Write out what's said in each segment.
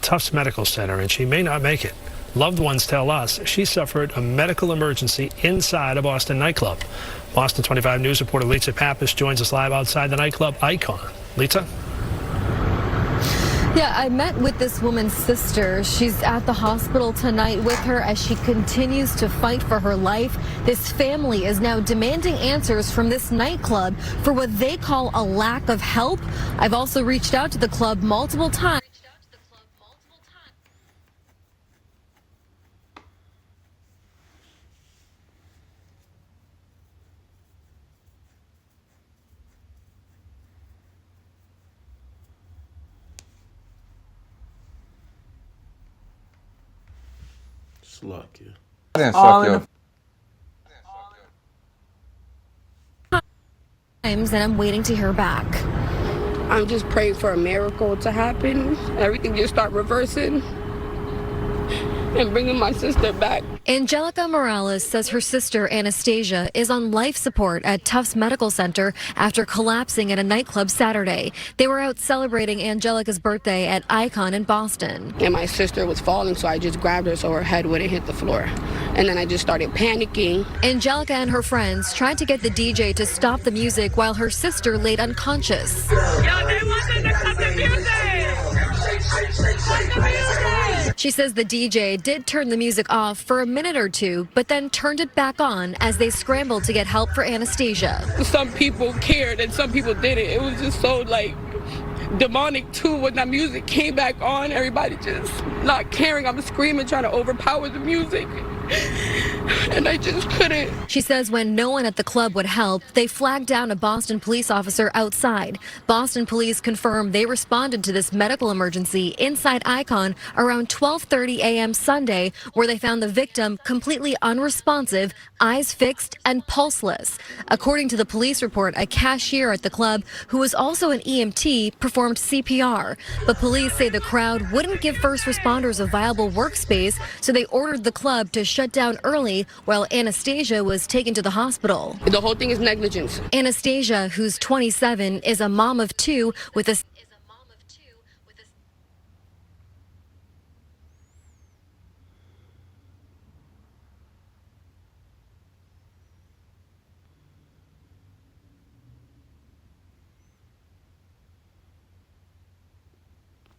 Tufts Medical Center, and she may not make it. Loved ones tell us she suffered a medical emergency inside a Boston nightclub. Boston 25 News reporter Lisa Pappas joins us live outside the nightclub Icon. Lisa? Yeah, I met with this woman's sister. She's at the hospital tonight with her as she continues to fight for her life. This family is now demanding answers from this nightclub for what they call a lack of help. I've also reached out to the club multiple times. Slack you. I didn't suck you. And I'm waiting to hear back. I'm just praying for a miracle to happen. Everything just start reversing and bringing my sister back. Angelica Morales says her sister Anastasia is on life support at Tufts Medical Center after collapsing at a nightclub Saturday. They were out celebrating Angelica's birthday at Icon in Boston. And my sister was falling, so I just grabbed her so her head wouldn't hit the floor. And then I just started panicking. Angelica and her friends tried to get the DJ to stop the music while her sister laid unconscious. Yo, they wanted to cut the music! Cut the music! She says the DJ did turn the music off for a minute or two, but then turned it back on as they scrambled to get help for Anastasia. Some people cared and some people didn't. It was just so demonic too when that music came back on. Everybody just not caring. I'm screaming, trying to overpower the music. And I just couldn't. She says when no one at the club would help, they flagged down a Boston police officer outside. Boston police confirmed they responded to this medical emergency inside Icon around 12:30 a.m. Sunday, where they found the victim completely unresponsive, eyes fixed and pulseless. According to the police report, a cashier at the club, who was also an EMT, performed CPR. But police say the crowd wouldn't give first responders a viable workspace, so they ordered the club to shut down early while Anastasia was taken to the hospital. The whole thing is negligence. Anastasia, who's 27, is a mom of two with a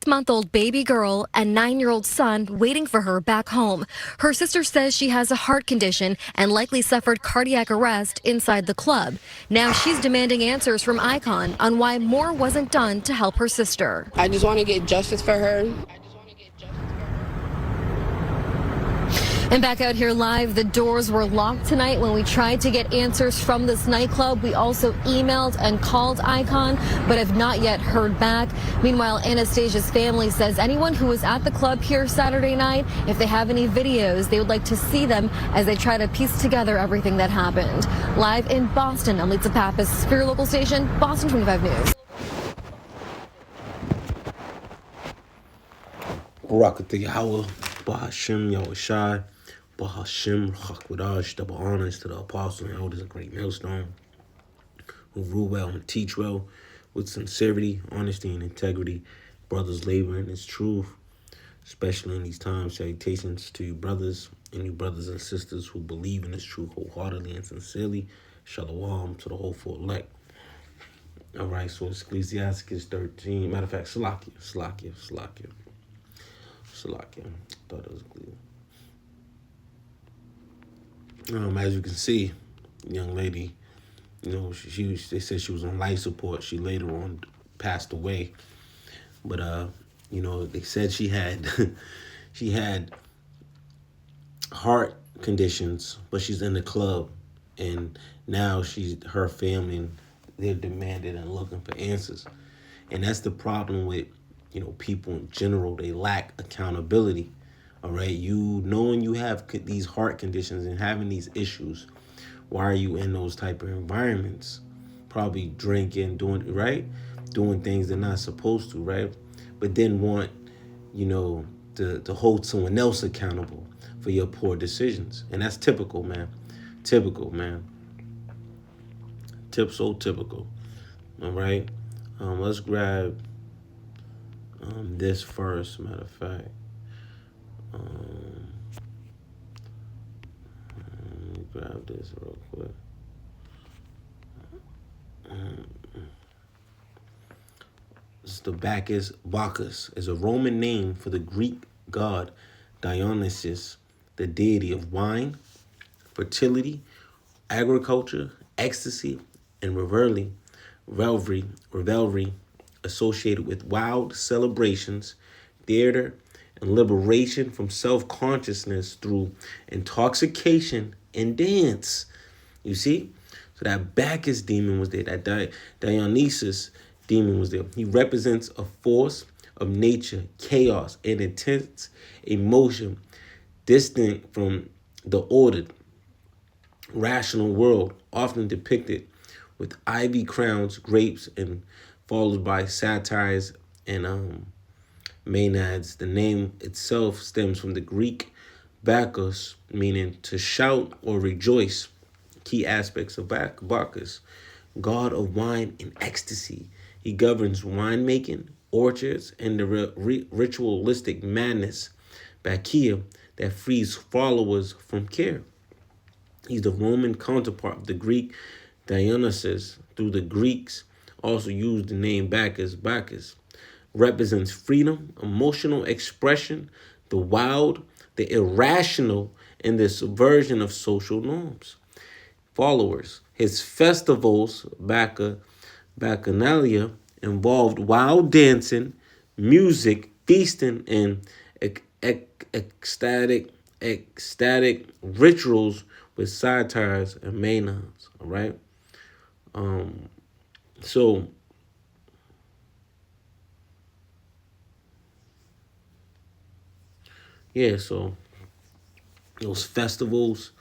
6-month-old baby girl and 9-year-old son waiting for her back home. Her sister says she has a heart condition and likely suffered cardiac arrest inside the club. Now she's demanding answers from Icon on why more wasn't done to help her sister. I just want to get justice for her. And back out here live, the doors were locked tonight when we tried to get answers from this nightclub. We also emailed and called Icon, but have not yet heard back. Meanwhile, Anastasia's family says anyone who was at the club here Saturday night, if they have any videos, they would like to see them as they try to piece together everything that happened. Live in Boston, I'm Lisa Pappas for your local station, Boston 25 News. Barakatah Yahweh, Bahashim Yahushai, Bahashim Chakwadash, double honors to the apostles and elders of Great Millstone, who rule well and teach well with sincerity, honesty, and integrity. Brothers labor in His truth, especially in these times. Salutations to you brothers and you brothers and sisters who believe in His truth wholeheartedly and sincerely. Shalom to the hopeful elect. All right, so it's Ecclesiastes 13. Matter of fact, Salakia. Thought it was clear. As you can see, young lady, they said she was on life support. She later on passed away. But they said she had heart conditions, but she's in the club, and now her family, they're demanding and looking for answers. And that's the problem with people in general. They lack accountability. All right, knowing you have these heart conditions and having these issues, why are you in those type of environments? Probably drinking, doing things they're not supposed to, right? But then want, to hold someone else accountable for your poor decisions. And that's typical, man. Typical. All right. Let's grab this first, matter of fact. Let me grab this real quick. This is the Bacchus. Bacchus is a Roman name for the Greek god Dionysus, the deity of wine, fertility, agriculture, ecstasy, and revelry associated with wild celebrations, theater, and liberation from self-consciousness through intoxication and dance. You see? So that Bacchus demon was there. That Dionysus demon was there. He represents a force of nature, chaos, and intense emotion distinct from the ordered, rational world, often depicted with ivy crowns, grapes, and followed by satires and maenads. The name itself stems from the Greek Bacchus, meaning to shout or rejoice. Key aspects of Bacchus: god of wine and ecstasy. He governs winemaking, orchards, and the ritualistic madness, Bacchia, that frees followers from care. He's the Roman counterpart of the Greek Dionysus. Through the Greeks also used the name Bacchus. Bacchus represents freedom, emotional expression, the wild, the irrational, and the subversion of social norms. Followers. His festivals, Bacchanalia, involved wild dancing, music, feasting, and ecstatic rituals with satires and maenads. All right. So yeah, so those festivals,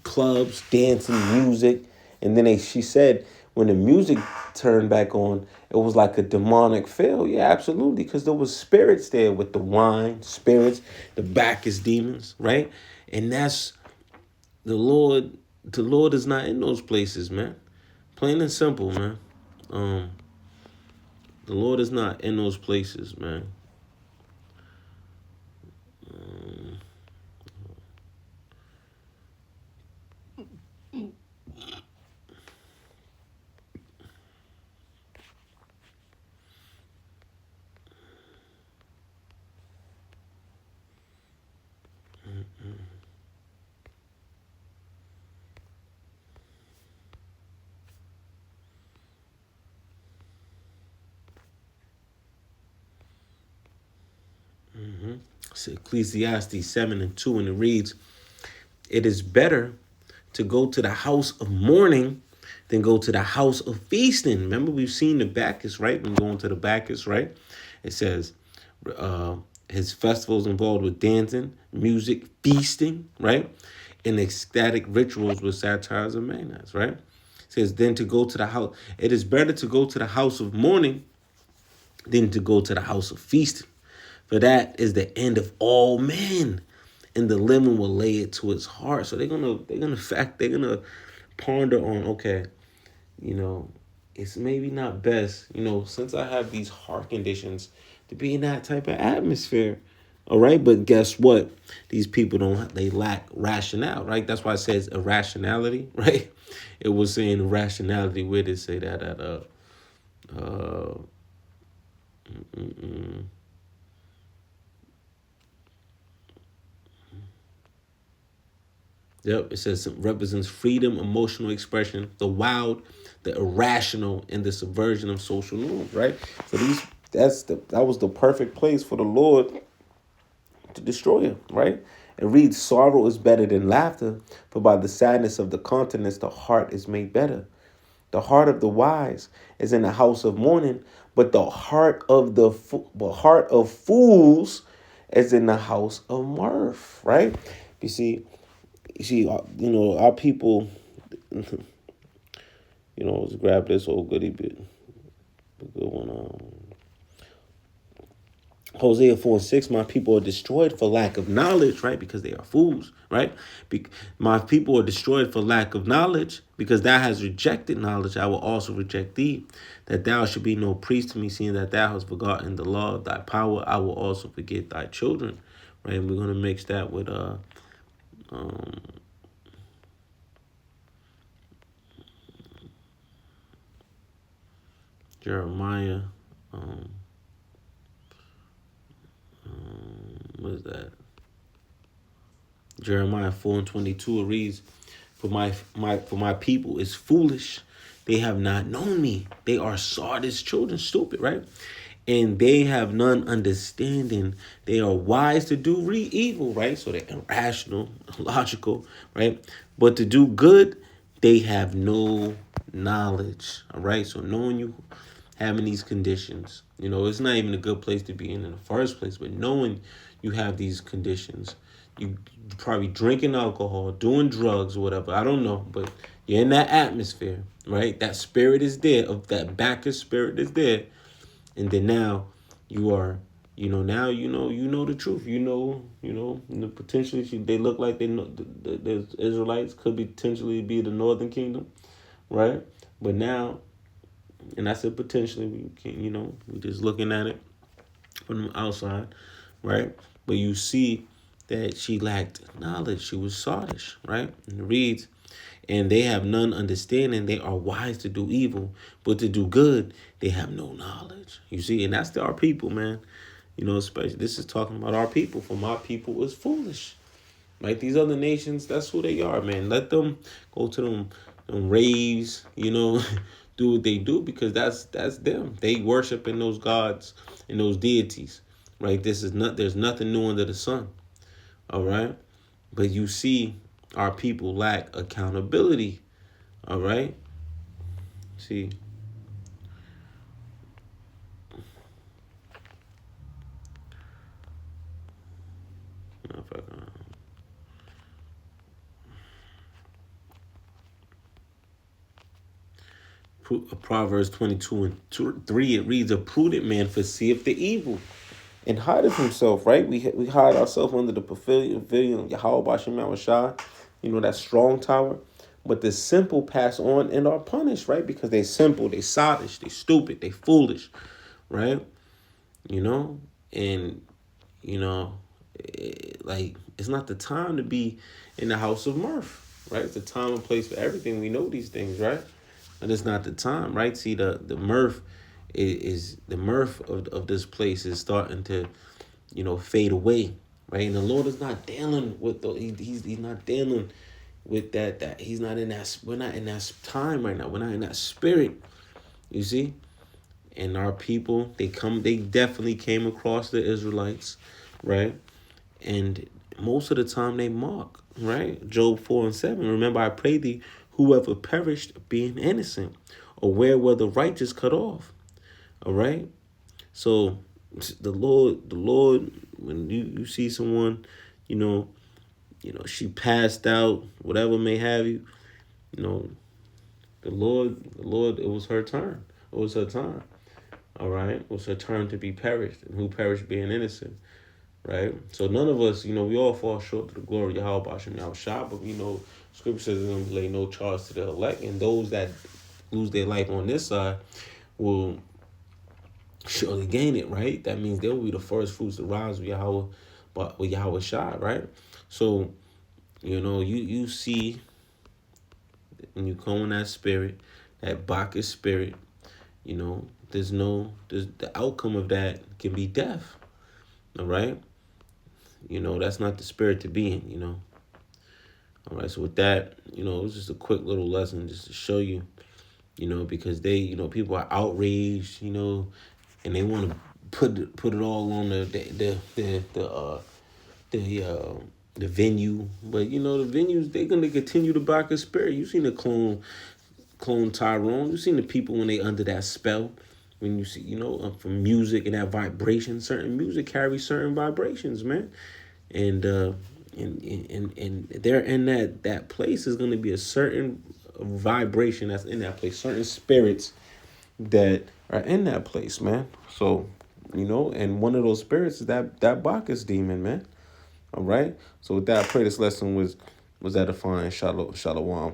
clubs, dancing, music, and then she said when the music turned back on, it was like a demonic feel. Yeah, absolutely, because there was spirits there with the wine, spirits, the Bacchus demons, right? And that's the Lord. The Lord is not in those places, man. Plain and simple, man. The Lord is not in those places, man. It's Ecclesiastes 7:2, and it reads, "It is better to go to the house of mourning than go to the house of feasting." Remember, we've seen the Bacchus, right? When going to the Bacchus, right? It says his festivals involved with dancing, music, feasting, right? And ecstatic rituals with satires and maenads, right? It says, then to go to the house, it is better to go to the house of mourning than to go to the house of feasting. For that is the end of all men, and the living will lay it to his heart. So they're gonna ponder on, okay, it's maybe not best, since I have these heart conditions, to be in that type of atmosphere. All right, but guess what? These people they lack rationale, right? That's why it says irrationality, right? It was saying irrationality. Where did it say that at? Yep, it says it represents freedom, emotional expression, the wild, the irrational, and the subversion of social norms, right? So that was the perfect place for the Lord to destroy him, right? It reads, sorrow is better than laughter, for by the sadness of the countenance the heart is made better. The heart of the wise is in the house of mourning, but the heart of fools is in the house of mirth, right? You see, our people, let's grab this old goodie bit. A good one. Hosea 4:6, my people are destroyed for lack of knowledge, right? Because they are fools, right? My people are destroyed for lack of knowledge, because thou hast rejected knowledge, I will also reject thee. That thou should be no priest to me, seeing that thou hast forgotten the law of thy power, I will also forget thy children. Right? And we're gonna mix that with Jeremiah. What is that? Jeremiah 4:22. It reads, For my people is foolish. They have not known me. They are Sardis children, stupid, right? And they have none understanding. They are wise to do evil, right? So they're irrational, logical, right? But to do good, they have no knowledge. All right. So knowing you having these conditions, it's not even a good place to be in the first place, but knowing you have these conditions, you probably drinking alcohol, doing drugs or whatever. I don't know, but you're in that atmosphere, right? That spirit is there, of that Bacchus spirit is there. And then now you are, now the truth. Potentially they look like they know the Israelites could be potentially be the northern kingdom, right? But now, and I said potentially, we can, we're just looking at it from the outside, right? But you see that she lacked knowledge. She was sottish, right? And it reads, and they have none understanding. They are wise to do evil, but to do good, they have no knowledge. You see, and that's our people, man. Especially this is talking about our people. For my people is foolish. Like these other nations, that's who they are, man. Let them go to them raves, do what they do, because that's them. They worship in those gods and those deities, right? There's nothing new under the sun. All right. But you see, our people lack accountability. All right. See. Proverbs 22:3, it reads, a prudent man foreseeth the evil and hideth himself, right? We hide ourselves under the pavilion of Yahweh Bashem Yahushua, that strong tower. But the simple pass on and are punished, right? Because they simple, they sottish, they stupid, they foolish, right? And, like, it's not the time to be in the house of mirth, right? It's a time and place for everything. We know these things, right? But it's not the time, right? See, the mirth is the mirth of this place is starting to, fade away, right? And the Lord is not dealing with he's not dealing with that he's not in that. We're not in that time right now. We're not in that spirit. You see, and our people, they definitely came across the Israelites, right? And most of the time they mock, right? Job 4:7. Remember, I pray thee, whoever perished being innocent, or where were the righteous cut off? All right. So the Lord, when you see someone, she passed out, whatever may have you, the Lord, it was her turn. It was her time. All right. It was her turn to be perished, and who perished being innocent. Right? So none of us, we all fall short of the glory of Yahweh Bashem Yahushua, but Scripture says it's going to lay no charge to the elect, and those that lose their life on this side will surely gain it, right? That means they will be the first fruits to rise with Yahweh Shai, right? So, you see, when you come in that spirit, that Bacchus spirit, the outcome of that can be death, all right? That's not the spirit to be in, All right, so with that, it was just a quick little lesson just to show you, because they, people are outraged, and they want to put it all on the venue, but the venues, they're gonna continue to back a spirit. You seen the clone Tyrone. You seen the people when they under that spell. When you see, from music and that vibration, certain music carries certain vibrations, man. And they're in that place is going to be a certain vibration that's in that place, certain spirits that are in that place, man. So you know, and one of those spirits is that Bacchus demon, man. All right. So with that, I pray this lesson was edifying. Shalom.